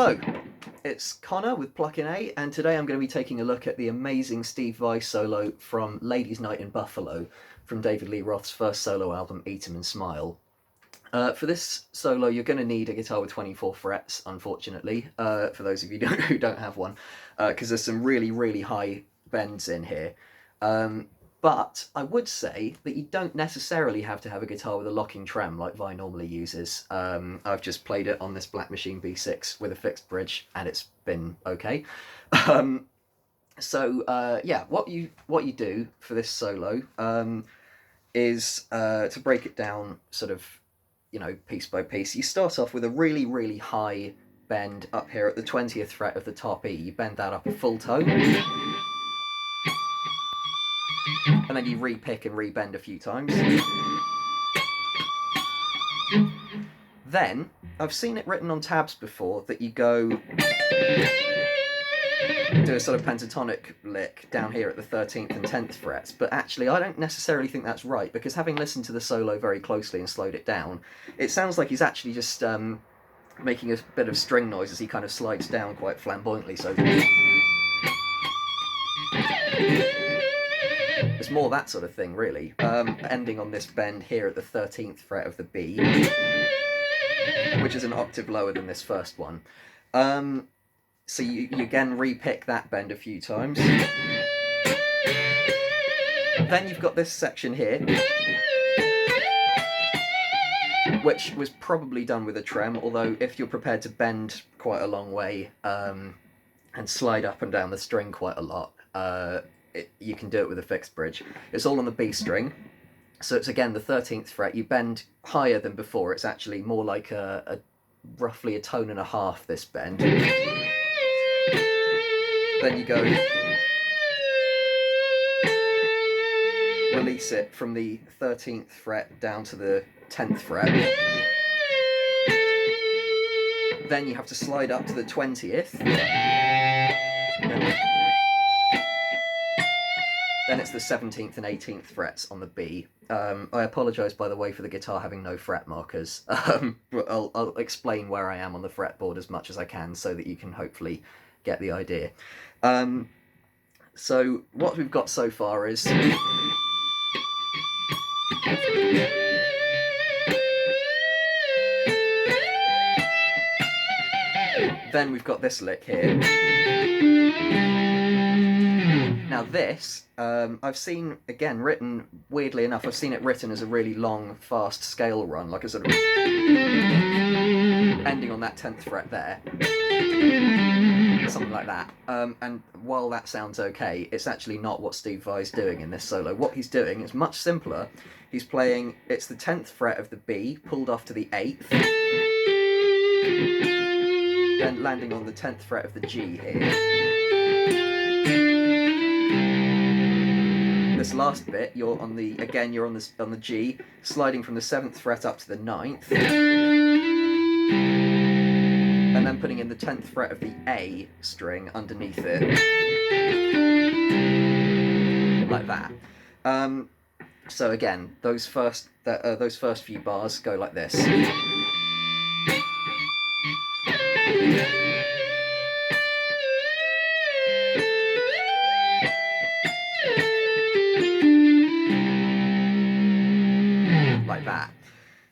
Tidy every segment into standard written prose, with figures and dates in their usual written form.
Hello, it's Connor with Pluckin' A, and today I'm going to be taking a look at the amazing Steve Vai solo from Ladies Nite in Buffalo from David Lee Roth's first solo album, Eat 'Em and Smile. For this solo, you're going to need a guitar with 24 frets, unfortunately, for those of you who don't have one, because there's some really, really high bends in here. But I would say that you don't necessarily have to have a guitar with a locking trem like Vai normally uses. I've just played it on this Blackmachine B6 with a fixed bridge, and it's been okay. Yeah, what you do for this solo is to break it down sort of, piece by piece. You start off with a really, really high bend up here at the 20th fret of the top E. You bend that up a full tone. And then you re-pick and re-bend a few times. Then, I've seen it written on tabs before that you go do a sort of pentatonic lick down here at the 13th and 10th frets, but actually I don't necessarily think that's right, because having listened to the solo very closely and slowed it down, it sounds like he's actually just making a bit of string noise as he kind of slides down quite flamboyantly, so it's more that sort of thing, really. Ending on this bend here at the 13th fret of the B, which is an octave lower than this first one. So you again re-pick that bend a few times. Then you've got this section here, which was probably done with a trem, although if you're prepared to bend quite a long way and slide up and down the string quite a lot, you can do it with a fixed bridge. It's all on the B string, so it's again the 13th fret. You bend higher than before. It's actually more like a roughly a tone and a half, this bend. Then you go release it from the 13th fret down to the 10th fret. Then you have to slide up to the 20th. Then it's the 17th and 18th frets on the B. I apologise, by the way, for the guitar having no fret markers. But I'll explain where I am on the fretboard as much as I can so that you can hopefully get the idea. So what we've got so far is then we've got this lick here. Now this, I've seen, again, written, weirdly enough, I've seen it written as a really long, fast scale run, like a sort of ending on that 10th fret there. Something like that. And while that sounds okay, it's actually not what Steve Vai's doing in this solo. What he's doing is much simpler. He's playing, it's the 10th fret of the B, pulled off to the 8th, then landing on the 10th fret of the G here. This last bit, you're on the G, sliding from the 7th fret up to the 9th, and then putting in the 10th fret of the A string underneath it, like that. So again, those first few bars go like this. Like that.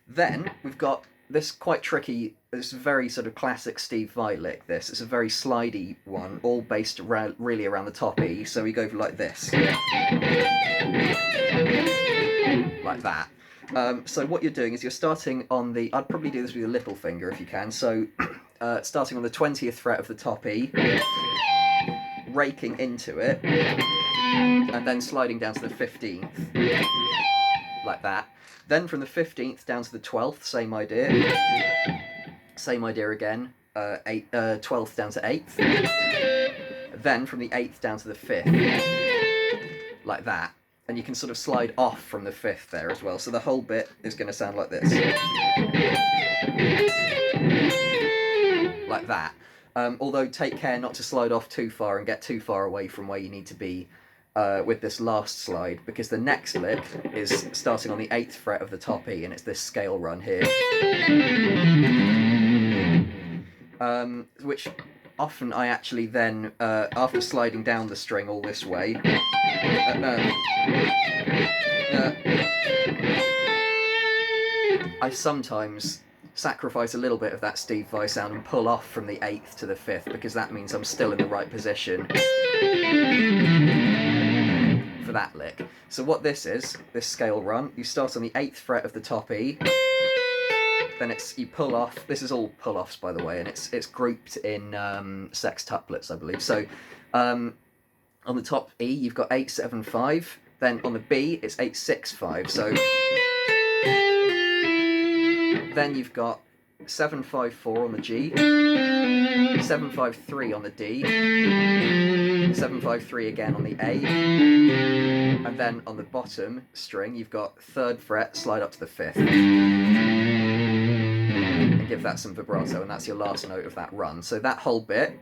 Then we've got this quite tricky, this very sort of classic Steve Vai lick. It's a very slidey one, all based around, really around the top E. So we go like this, like that. So what you're doing is you're starting on the, I'd probably do this with your little finger if you can. So starting on the 20th fret of the top E, raking into it, and then sliding down to the 15th, like that. Then from the 15th down to the 12th, same idea. Same idea again, 12th down to 8th. Then from the 8th down to the 5th, like that. And you can sort of slide off from the 5th there as well. So the whole bit is going to sound like this. Like that. Although take care not to slide off too far and get too far away from where you need to be with this last slide, because the next lick is starting on the 8th fret of the top E, and it's this scale run here. which often I actually then, after sliding down the string all this way, I sometimes sacrifice a little bit of that Steve Vai sound and pull off from the 8th to the 5th, because that means I'm still in the right position for that lick. So what this is, this scale run, you start on the 8th fret of the top E, then you pull off. This is all pull-offs, by the way, and it's grouped in sextuplets, I believe. So on the top E, you've got 8, 7, 5. Then on the B, it's 8, 6, 5. So then you've got 7, 5, 4 on the G, 7, 5, 3 on the D, 7, 5, 3 again on the A, and then on the bottom string, you've got 3rd fret, slide up to the 5th. And give that some vibrato, and that's your last note of that run. So that whole bit.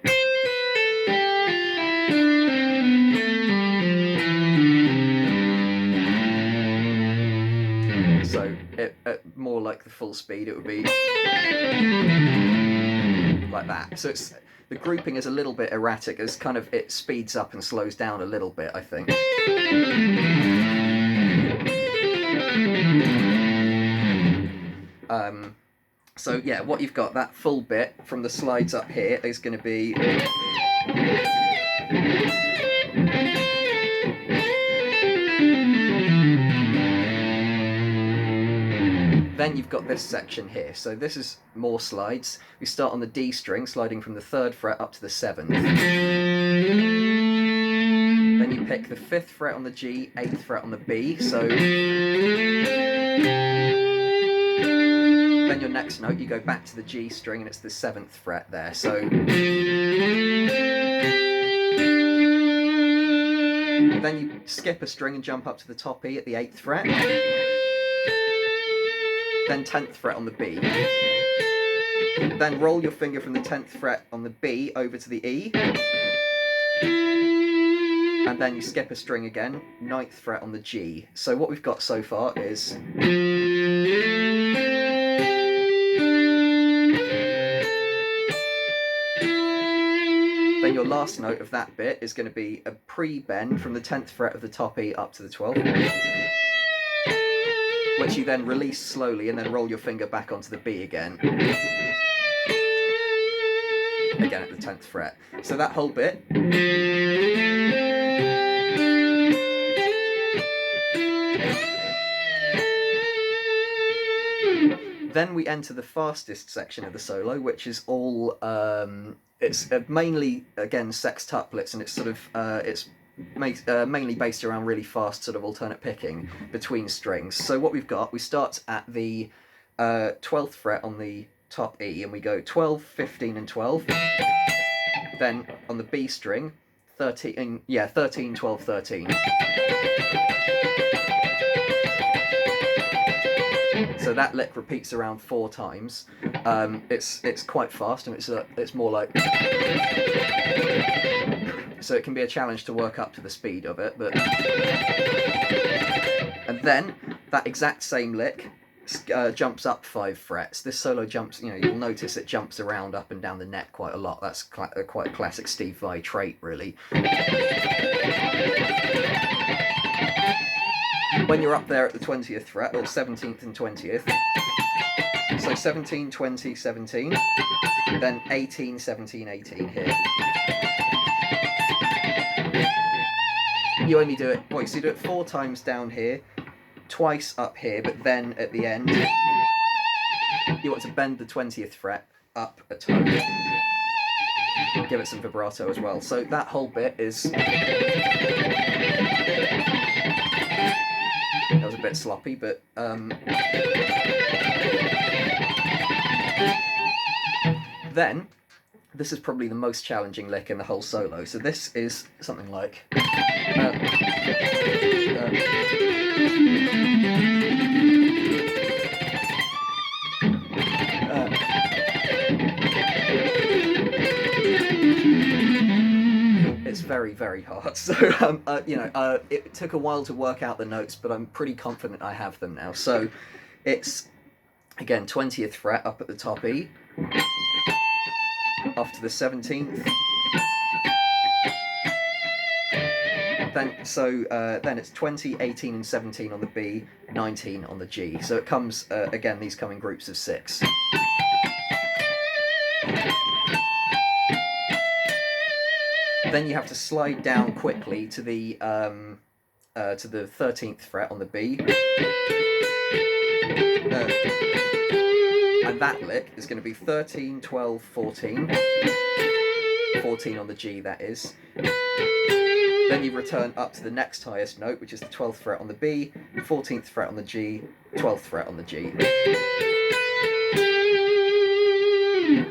So at more like the full speed, it would be like that. So it's, the grouping is a little bit erratic, as kind of it speeds up and slows down a little bit, I think. So yeah, what you've got, that full bit from the slides up here is going to be... Then you've got this section here. So this is more slides. We start on the D string, sliding from the 3rd fret up to the 7th. Then you pick the 5th fret on the G, 8th fret on the B. So then your next note, you go back to the G string, and it's the 7th fret there. So then you skip a string and jump up to the top E at the 8th fret. Then 10th fret on the B. Then roll your finger from the 10th fret on the B over to the E. And then you skip a string again, 9th fret on the G. So what we've got so far is... Then your last note of that bit is going to be a pre-bend from the 10th fret of the top E up to the 12th. Which you then release slowly and then roll your finger back onto the B again. Again at the 10th fret. So that whole bit. Then we enter the fastest section of the solo, which is all, it's mainly, again, sextuplets, and it's sort of, it's mainly based around really fast sort of alternate picking between strings. So what we've got, we start at the 12th fret on the top E, and we go 12, 15 and 12. Then on the B string, 13, 12, 13. So that lick repeats around 4 times. It's quite fast, and it's more like... So it can be a challenge to work up to the speed of it, but... And then, that exact same lick jumps up 5 frets. This solo jumps, you'll notice it jumps around up and down the neck quite a lot. That's quite a classic Steve Vai trait, really. When you're up there at the 20th fret, or 17th and 20th, so 17, 20, 17, then 18, 17, 18 here. You only do it, so you do it 4 times down here, twice up here, but then at the end, you want to bend the 20th fret up a tone. Give it some vibrato as well. So that whole bit is... That was a bit sloppy, but... Then, this is probably the most challenging lick in the whole solo. So this is something like... It's very, very hard. So, it took a while to work out the notes, but I'm pretty confident I have them now. So, it's, again, 20th fret up at the top E. off to the 17th. Then it's 20, 18 and 17 on the B, 19 on the G. So it comes, again, these come in groups of 6. Then you have to slide down quickly to the 13th fret on the B. And that lick is going to be 13, 12, 14. 14 on the G, that is. Then you return up to the next highest note, which is the 12th fret on the B, 14th fret on the G, 12th fret on the G.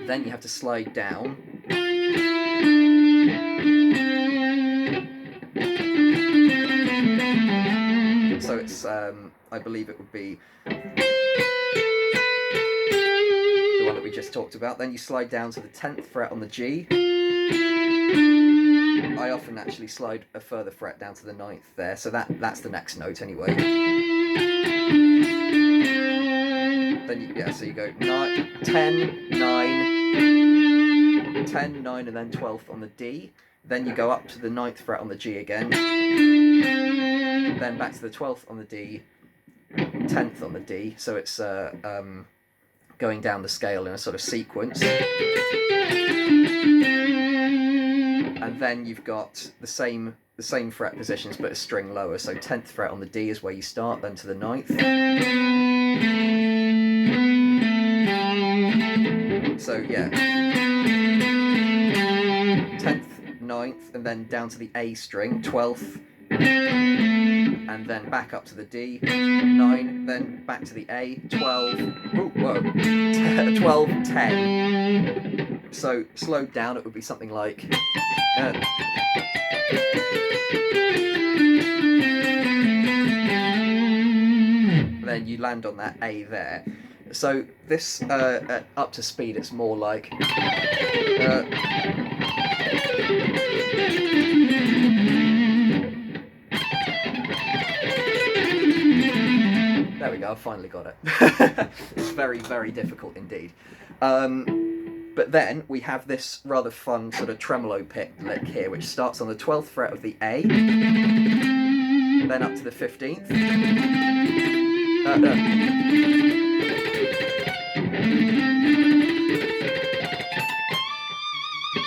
Then you have to slide down. So it's, I believe it would be the one that we just talked about. Then you slide down to the 10th fret on the G. I often actually slide a further fret down to the 9th there, so that's the next note anyway. Then so you go 9, 10, 9, 10, 9, and then 12th on the D. Then you go up to the 9th fret on the G again. Then back to the 12th on the D, 10th on the D. So it's going down the scale in a sort of sequence. And then you've got the same fret positions but a string lower. So 10th fret on the D is where you start, then to the 9th. So yeah, 10th, 9th, and then down to the A string, 12th, and then back up to the D, 9, then back to the A, 12, 12, 10. So slowed down, it would be something like... then you land on that A there. So this, up to speed, it's more like... There we go, I've finally got it. It's very, very difficult indeed. But then we have this rather fun sort of tremolo lick here, which starts on the 12th fret of the A, then up to the 15th.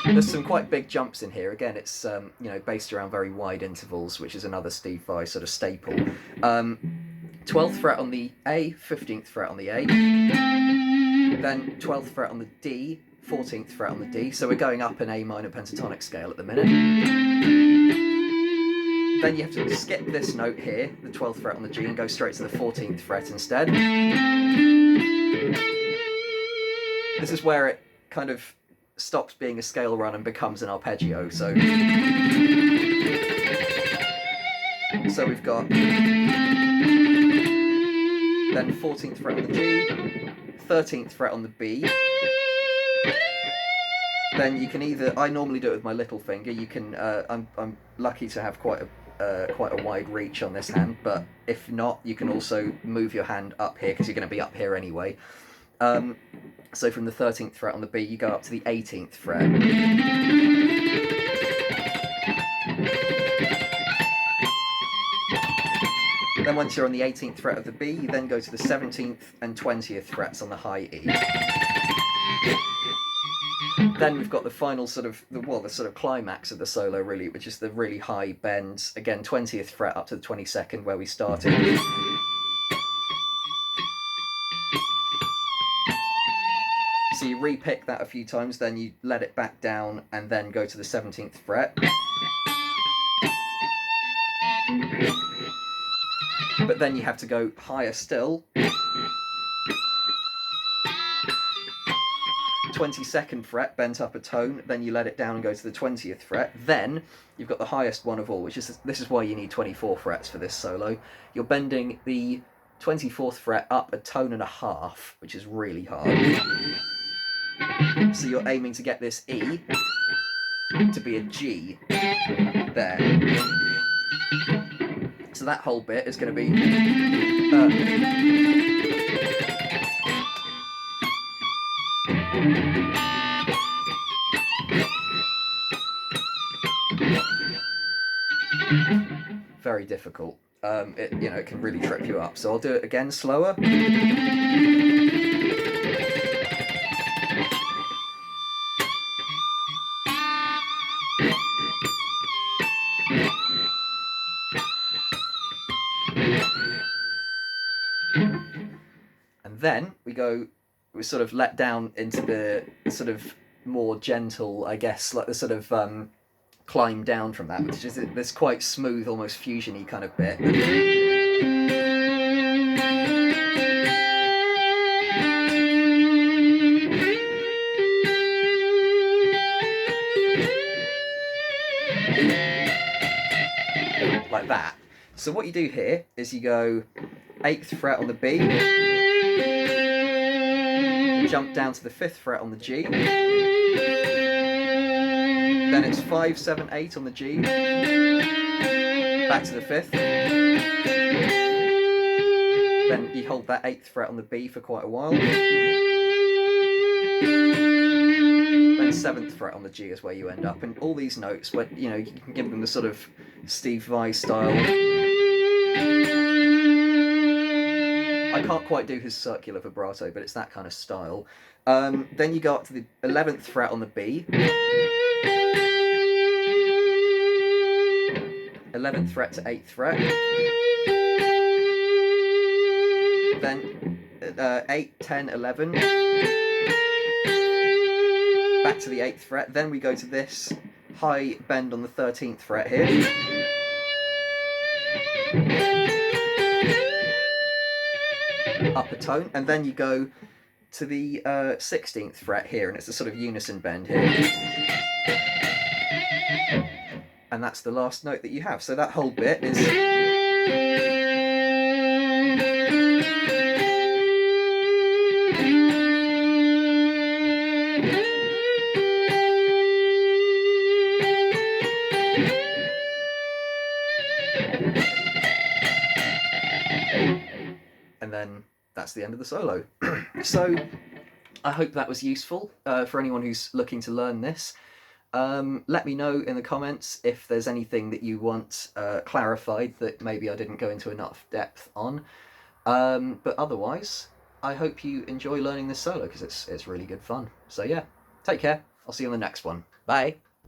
There's some quite big jumps in here. Again, it's based around very wide intervals, which is another Steve Vai sort of staple. 12th fret on the A, 15th fret on the A, then 12th fret on the D, 14th fret on the D. So we're going up an A minor pentatonic scale at the minute. Then you have to skip this note here, the 12th fret on the G, and go straight to the 14th fret instead. This is where it kind of stops being a scale run and becomes an arpeggio. So we've got then 14th fret on the G, 13th fret on the B. Then you can either, I normally do it with my little finger. You can, I'm lucky to have quite a wide reach on this hand, but if not, you can also move your hand up here because you're going to be up here anyway. So from the 13th fret on the B, you go up to the 18th fret. Then once you're on the 18th fret of the B, you then go to the 17th and 20th frets on the high E. Then we've got the final sort of, the sort of climax of the solo really, which is the really high bend, again 20th fret up to the 22nd where we started. So you re-pick that a few times, then you let it back down and then go to the 17th fret. But then you have to go higher still. 22nd fret, bent up a tone, then you let it down and go to the 20th fret. Then you've got the highest one of all, which is, this is why you need 24 frets for this solo. You're bending the 24th fret up a tone and a half, which is really hard. So you're aiming to get this E to be a G there. So that whole bit is going to be Very difficult. It can really trip you up. So I'll do it again slower. And then we sort of let down into the sort of more gentle, I guess, like the sort of climb down from that, which is this quite smooth, almost fusiony kind of bit. Like that. So what you do here is you go 8th fret on the B, jump down to the 5th fret on the G, then it's 5, 7, 8 on the G, back to the 5th, then you hold that 8th fret on the B for quite a while, then 7th fret on the G is where you end up, and all these notes, where you can give them the sort of Steve Vai style. I can't quite do his circular vibrato, but it's that kind of style. Then you go up to the 11th fret on the B, 11th fret to 8th fret, then 8, 10, 11, back to the 8th fret, then we go to this high bend on the 13th fret here, up a tone, and then you go to the 16th fret here, and it's a sort of unison bend here. And that's the last note that you have. So that whole bit is... and then that's the end of the solo. So I hope that was useful for anyone who's looking to learn this. Let me know in the comments if there's anything that you want clarified that maybe I didn't go into enough depth on. But otherwise, I hope you enjoy learning this solo because it's really good fun. So yeah, take care. I'll see you on the next one. Bye.